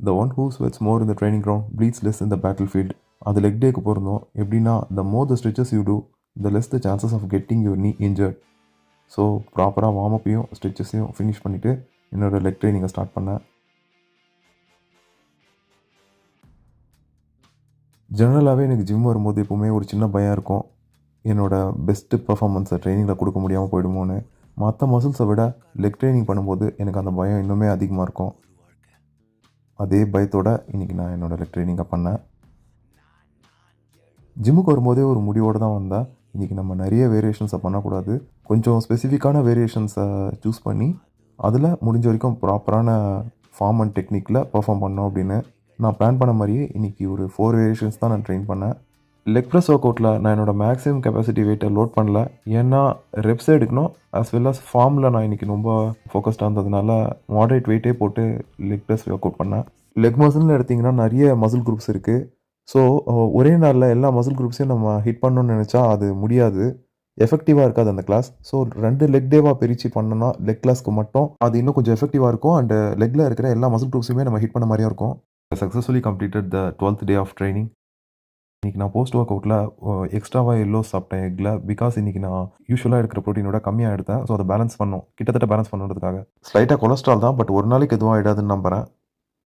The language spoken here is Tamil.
The one who sweats more in the training ground bleeds less in the battlefield. அது லெக் டேக்கு போகிறோம். எப்படின்னா the more the stretches you do, the less the chances of getting your knee injured. So ப்ராப்பராக வார்ம் அப்பையும் ஸ்ட்ரெச்சஸையும் ஃபினிஷ் பண்ணிவிட்டு என்னோடய லெக் ட்ரைனிங்கை ஸ்டார்ட் பண்ணேன். ஜெனரலாகவே எனக்கு ஜிம் வரும்போது எப்போவுமே ஒரு சின்ன பயம் இருக்கும், என்னோடய பெஸ்ட்டு பர்ஃபார்மன்ஸை ட்ரைனிங்கில் கொடுக்க முடியாமல் போயிடுமோன்னு. மற்ற மசில்ஸை விட லெக் ட்ரைனிங் பண்ணும்போது எனக்கு அந்த பயம் இன்னுமே அதிகமாக இருக்கும். அதே பயத்தோடு இன்றைக்கி நான் என்னோடய லெக் ட்ரைனிங்கை பண்ணேன். ஜிம்முக்கு வரும்போதே ஒரு முடிவோடு தான் வந்தேன். இன்றைக்கி நம்ம நிறைய வேரியேஷன்ஸை பண்ணக்கூடாது, கொஞ்சம் ஸ்பெசிஃபிக்கான வேரியேஷன்ஸை சூஸ் பண்ணி அதில் முடிஞ்ச வரைக்கும் ப்ராப்பரான ஃபார்ம் அண்ட் டெக்னிக்கில் பர்ஃபார்ம் பண்ணோம் அப்படின்னு. நான் பிளான் பண்ண மாதிரியே இன்றைக்கி ஒரு 4 வேரியேஷன்ஸ் தான் நான் ட்ரெயின் பண்ணேன். லெக் ப்ரெஸ் ஒர்க் அவுட்டில் நான் என்னோடய மேக்ஸிமம் கெப்பாசிட்டி வெயிட்டை லோட் பண்ணல, ஏன்னா ரெப்ஸ் எடுக்கணும் ஆஸ் வெல் அஸ் ஃபார்மில் நான் இன்றைக்கி ரொம்ப ஃபோக்கஸ்டாக இருந்ததுனால மாடரேட் வெயிட்டே போட்டு லெக் ப்ரெஸ் ஒர்க் அவுட் பண்ணேன். லெக் மசில்னு எடுத்திங்கன்னா நிறைய மசில் குரூப்ஸ் இருக்குது. ஸோ ஒரே நாளில் எல்லா மசில் குரூப்ஸையும் நம்ம ஹிட் பண்ணணும்னு நினச்சா அது முடியாது, எஃபெக்டிவாக இருக்காது அந்த கிளாஸ். ஸோ 2 லெக் டேவாக பிரித்து பண்ணோன்னா லெக் கிளாஸ்க்கு மட்டும் அது இன்னும் கொஞ்சம் எஃபெக்டிவாக இருக்கும். அண்ட் லெக்கில் இருக்கிற எல்லா மசில் குரூப்ஸுமே நம்ம ஹிட் பண்ண மாதிரியும் இருக்கும். Successfully completed the 12th day of training. இன்றைக்கி நான் போஸ்ட் ஒர்க் அவுட்டில் எக்ஸ்ட்ராவாக எல்லோ சாப்பிட்டேன் எக்கில். பிகாஸ் இன்றைக்கி நான் யூஸ்வலாக எடுக்கிற ப்ரோட்டீனோட கம்மியாக எடுத்தேன். ஸோ அதை பேலன்ஸ் பண்ணணும், கிட்டத்தட்ட பேலன்ஸ் பண்ணுறதுக்காக. ஸ்லைட்டாக கொலஸ்ட்ரால் தான், பட் ஒரு நாளைக்கு எதுவும் ஆகிடாதுன்னு நம்புகிறேன்.